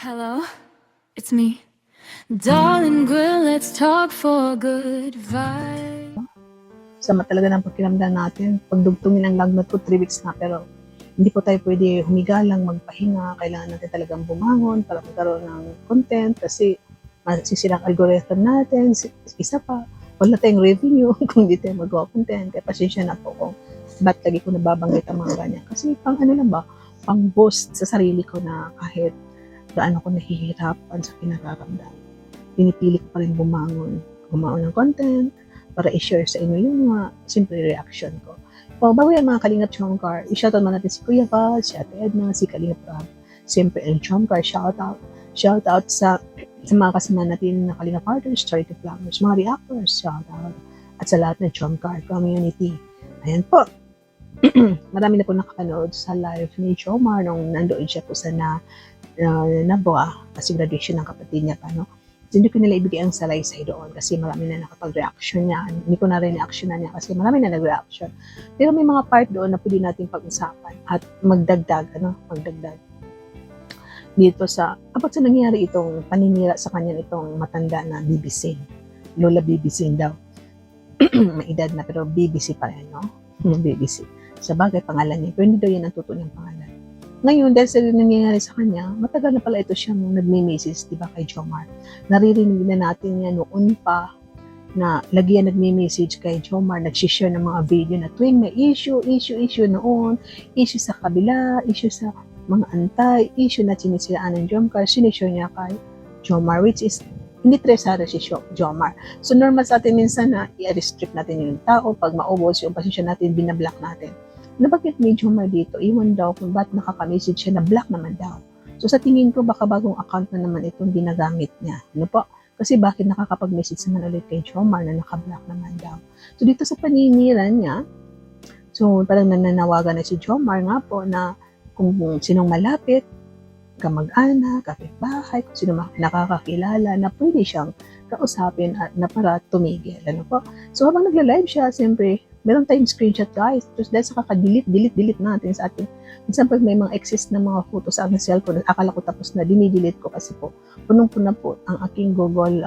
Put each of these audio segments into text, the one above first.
Hello, it's me. Darling girl, let's talk for good vibe. Sama talaga ng pakiramdam natin. Pagdugtungin ang lagnat ko, 3 weeks na, pero hindi po tayo pwede humiga lang, magpahinga. Kailangan natin talagang bumangon para magkaroon ng content kasi masisira ang algorithm natin. Isa pa, wala tayong revenue kung hindi tayo magawa content. Kaya pasensya na po kung ba't lagi ko nababanggit ang mga ganyan. Kasi pang ano lang ba, pang boost sa sarili ko na kahit gaano ko nahihirapan sa kinararamdaman. Pinipili ko pa rin gumawa ng content para i-share sa inyo yung mga simple reaction ko. So, bago yan mga Kalingap Chomcar, i-shoutout man natin si Kuya Val, si Ate Edna, si Kalingap Rab, siyempre ang Chomcar, shoutout sa mga kasama natin na Kalingap Artists, Charity Plumbers, mga reactors, shoutout, at sa lahat ng Chomcar community. Ayan po. Marami na po nakapanood sa live ni Chomar nung nandoon siya po sa Naboa kasi graduation ng kapatid niya pa, no? So, hindi ko nila ibigay ang salaysay doon kasi marami na nakapag-reaction niya. Hindi ko na rin reaction na niya kasi marami na nag-reaction. Pero may mga part doon na pwede natin pag-usapan at magdagdag. Dito sa, kapag sa nangyari itong paninira sa kanya itong matanda na BBC. Lola BBC daw. May edad na pero BBC pa rin, no? BBC. Sa bagay, pangalan niya. Pero hindi daw yan ang tutunang pangalan. Ngayon, dahil sa nangyayari sa kanya, matagal na pala ito siyang nagme-message, di ba, kay Jomar. Naririnig na natin yan noon pa na lagi yan nagme-message kay Jomar, nagsishare ng mga video na tuwing may issue noon, issue sa kabila, issue sa mga antay, issue na sinisiraan ng Jomcar, sinishare niya kay Jomar, which is hindi tresara si Jomar. So normal sa atin minsan na i-restrict natin yung tao, pag maubos yung pasensya natin, binablock natin. Nabagyan ni Jomar dito, iwan daw kung ba't nakaka-message siya na black naman daw. So sa tingin ko, baka bagong account na naman itong ginagamit niya. Ano po? Kasi bakit nakakapag-message naman ulit kay Jomar na naka-black naman daw. So dito sa paniniran niya, so parang nananawagan na si Jomar nga po na kung sinong malapit, kamag-anak, kapitbahay, kung sino nakakakilala na pwede siyang kausapin at na para tumigil. Ano po? So habang nagla-live siya, siyempre, meron tayong screenshot guys. Tapos dahil sa kaka-delete natin sa ating, minsan pag may mga excess na mga photos sa aking cellphone, akala ko tapos na, dinidelete ko kasi po, punong-puna po ang aking Google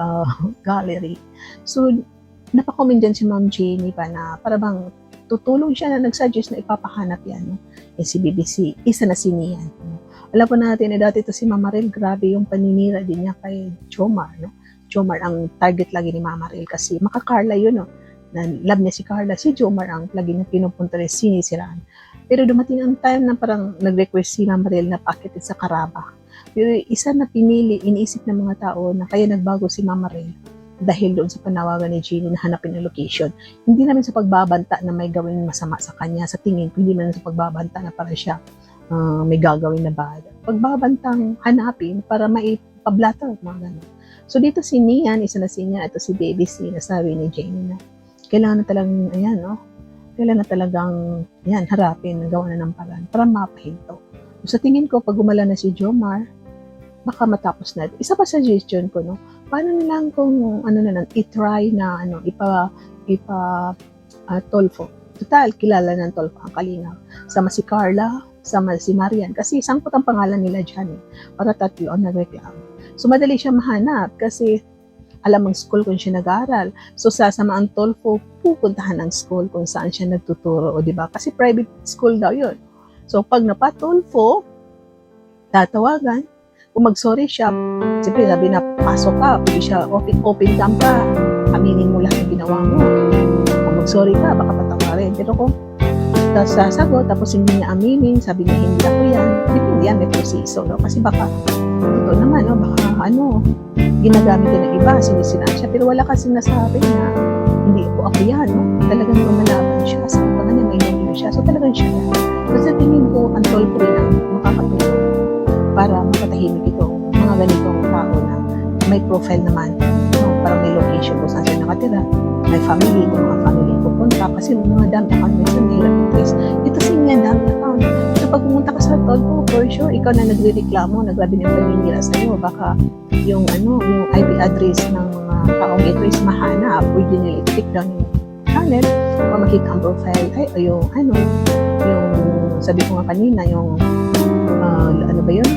gallery. So, napakomment dyan si Ma'am Jenny pa na para bang tutulong siya na nag-suggest na ipapahanap yan. No? Si BBC, isa na si Nian. No? Alam po natin, dati ito si Mama Rel, grabe yung paninira din niya kay Jomar. No? Jomar ang target lagi ni Mama Rel kasi makakarla yun, no? Na love niya si Carla, si Jomar ang lagi na pinupunta rin sinisiraan. Pero dumating ang time na parang nag-request si Mama Rel na pakitin sa Karaba. Pero isa na pinili, iniisip ng mga tao na kaya nagbago si Mama Rel dahil doon sa panawagan ni Jenny na hanapin ang location. Hindi namin sa pagbabanta na may gawin masama sa kanya, sa tingin ko, hindi naman sa pagbabanta na para siya may gagawin na bad. Pagbabantang hanapin para maipablatter, mga ganun. So dito si Nian, isa na si Nian, ito si Baby C, nasabi ni Jenny na kailangan na talagang, ayan, no? Kailangan na talagang, yan, harapin, gawa na ng paraan para mapahinto. So, sa tingin ko, pag gumala na si Jomar, baka matapos na. Isa pa suggestion ko, no? Paano na lang kung, i-try na, Tolfo. Total, kilala ng Tolfo ang Kalingap. Sama si Carla, sama si Marian. Kasi sangkot ang pangalan nila dyan, para tatlo ang nagreklamo. So, madali siya mahanap kasi alam ang school kung siya nag-aaral. So, sasama ang Tolfo, pupuntahan ang school kung saan siya nagtuturo. O, diba? Kasi private school daw yun. So, pag napatolfo, tatawagan. Kung mag-sorry siya, siyempre sabi na, pasok ka, pwede siya, open cam ka, aminin mo lahat ng ginawa mo. Kung mag-sorry ka, baka patawarin. Pero kung sasagot, tapos hindi niya aminin, sabi niya, hindi ako yan, depende yan, may proseso, no? Kasi baka, totoo naman, no? Baka, ginagamit din ng iba, sinisiraan siya, pero wala kasing nasabi na hindi po ako yan, no? Talagang lumalaban siya, sa kanya may nangyo siya, so talagang siya yan. Kasi tingin ko, ang Tolfo rin ang makakatulong para mapatahimik itong mga ganitong tao na may profile naman, no? Parang may location kung saan siya nakatira, may family, yung mga family pupunta, kasi mga dami account, minsan may trace. Ito si niya, dami account. So pag pumunta ka sa Tolfo, for sure, ikaw na nagre-reklamo, naglabi ng paninira sa'yo, baka yung IP address ng mga taong ito is mahanap, pwede nila i-click down yung channel, o makita ang profile, yung sabi ko nga kanina, yung, ano ba yun?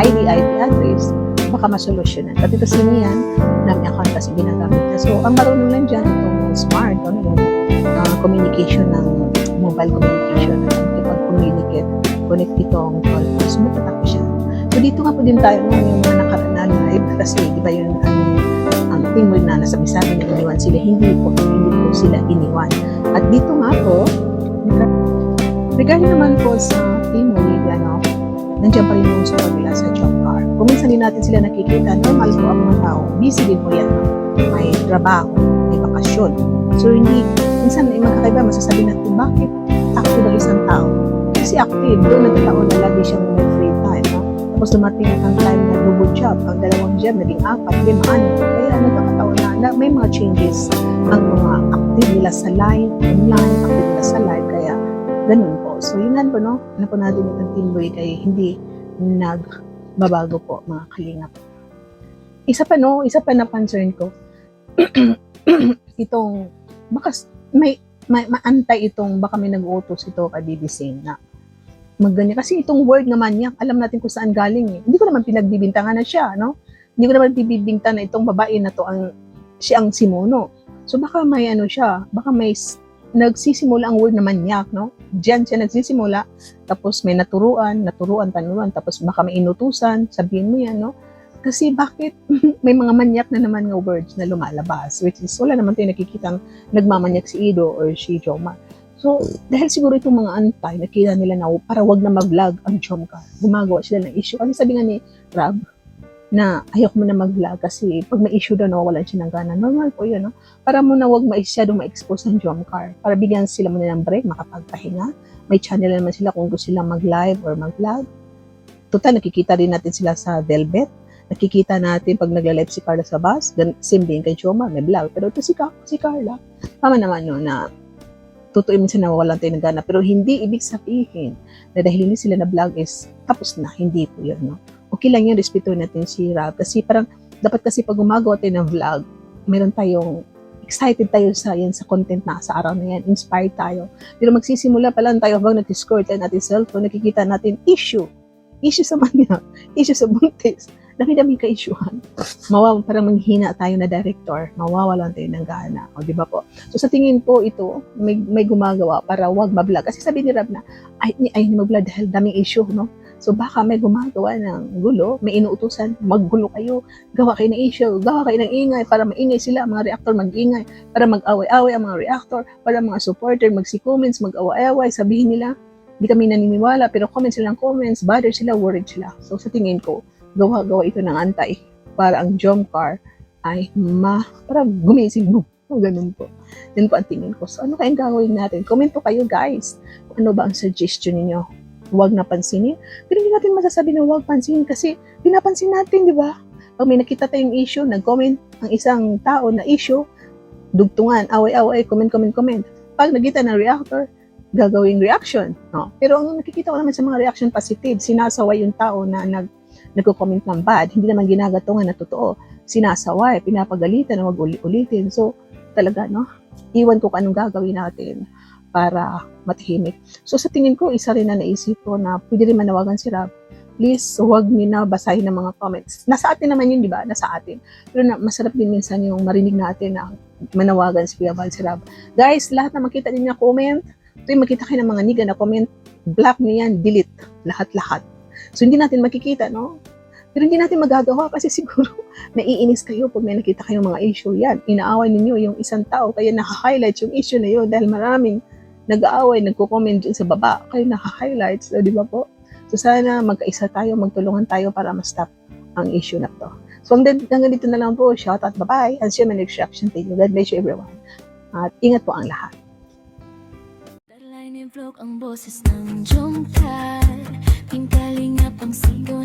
ID address, baka masolusyonan. Pati ito si Nian, na may account kasi ginagamit na. So, ang marunong lang dyan, itong smart, yung communication ng mobile communication, makipag-communicate, connect itong call. So, matatak siya. So, dito nga po din tayo, yung mga nakaraan na live, kasi iba yun ang teamwork na nasabi sa amin na iniwan sila. Hindi po sila iniwan. At dito nga po, regarding naman po sa teamwork, nandiyan pa rin yung support nila sa job car. Kung minsan din natin sila nakikita, normal po ang mga tao, busy din po yan. May trabaho, may bakasyon. So, hindi, minsan may magkakaiba, masasabi natin, bakit active ang isang tao? Kasi active, doon nagkataon na lagi siyang may free time. No? Tapos dumating ang time na double job, ang dalawang job, naging 4, 5, 6. Kaya nagkakataon na may mga changes ang mga active nila sa live, online, active nila sa live, kaya ganun po. So, yun po, no? Ano po natin yung teamwork ay hindi nagbabago po, mga kalingap. Isa pa na concern ko, itong, baka may maantay itong, baka may nag-utos ito kay BBC na magganyan. Kasi itong word naman niya, alam natin kung saan galing eh. Hindi ko naman pinagbibintangan na siya, no? Hindi ko naman bibintan na itong babae na to, siya ang simuno. So, baka may siya, baka may nagsisimula ang word na manyak, no? Diyan siya nagsisimula, tapos may naturuan, tapos baka may inutusan, sabihin mo yan, no? Kasi bakit may mga manyak na naman ng words na lumalabas, which is wala naman tayo nakikitang nagmamanyak si Ido or si Joma. So, dahil siguro itong mga antay, nakita nila na para wag na mag-vlog ang Jomcar, gumagawa sila ng issue. Kasi sabi nga ni Rab, na ayok mo na mag-vlog kasi pag may issue daw, nawawalan siya ng gana. Normal po yun, no? Para mo na wag masyadong ma-expose ang Jomcar. Para bigyan sila muna ng break, makapagpahinga. May channel naman sila kung gusto silang mag-live or mag-vlog. Total, nakikita din natin sila sa Velvet. Nakikita natin pag nagla-live si Carla sa bus. Same din kay Joma, may vlog. Pero ito si Carla. Tama naman no, na totoo minsan nawawalan tayo ng gana. Pero hindi ibig sabihin na dahil hindi sila na vlog is tapos na. Hindi po yun, no? Okay lang yun, respeto natin si Rab. Kasi parang, dapat kasi pag gumagawa tayo ng vlog, meron tayong, excited tayo sa content na sa araw na yan, inspired tayo. Pero magsisimula pa lang tayo habang nag-score tayo natin cellphone, nakikita natin issue sa manyak, issue sa buntis, dami-dami ka-issuehan. Parang manghina tayo na director, mawawalan tayo ng gana. O, di ba po? So, sa tingin po ito, may gumagawa para wag ma-vlog. Kasi sabi ni Rab na, ay mag-vlog dahil daming issue, no? So baka may gumagawa ng gulo, may inuutusan, maggulo kayo, gawa kayo ng issue, gawa kayo ng ingay, para maingay sila, mga reactor mag-ingay, para mag-away-away ang mga reactor, para mga supporter mag-comments, mag-away-away, sabihin nila, hindi kami naniniwala, pero comment sila ng comments, bother sila, worried sila. So sa tingin ko, gawa-gawa ito ng antay, para ang Jomcar ay para gumising mo. Ganun po. Yan po ang tingin ko. So ano kayang gagawin natin? Comment po kayo guys. Ano ba ang suggestion ninyo? Huwag napansinin. Pero hindi natin masasabi na huwag pansinin kasi pinapansin natin, di ba? Pag may nakita tayong issue, nag-comment ang isang tao na issue, dugtungan, away-away, comment. Pag nakita ng reactor, gagawing reaction. No? Pero ang nakikita ko naman sa mga reaction positive, sinasaway yung tao na nagko-comment ng bad, hindi naman ginagatungan na totoo. Sinasaway, pinapagalitan na wag ulitin. So, talaga, no? Iwan ko kung anong gagawin natin para matahimik. So sa tingin ko, isa rin na naisip ko na pwede rin manawagan si Rab. Please, huwag niyo na basahin ng mga comments. Nasa atin naman yun, di ba? Nasa atin. Pero masarap din minsan yung marinig natin na manawagan si Kuya Val, si Rab. Guys, lahat na makita niyo na comment, ito yung makita kayo ng mga niga na comment, block niyo yan, delete. Lahat-lahat. So hindi natin makikita, no? Pero hindi natin magagawa kasi siguro naiinis kayo pag may nakita kayong mga issue yan. Inaaway ninyo yung isang tao, kaya naka-highlight yung issue na yun dahil maraming nag-aaway, nagko-comment dun sa baba, kayo naka-highlights, di ba po? So sana magkaisa tayo, magtulungan tayo para ma-stop ang issue na to. So hanggang dito na lang po, shout out, bye-bye, and share my next reaction. Thank you, God bless you everyone. At ingat po ang lahat. Darlay ni vlog ang boses ng Jomcar, pingkalingap ang sigaw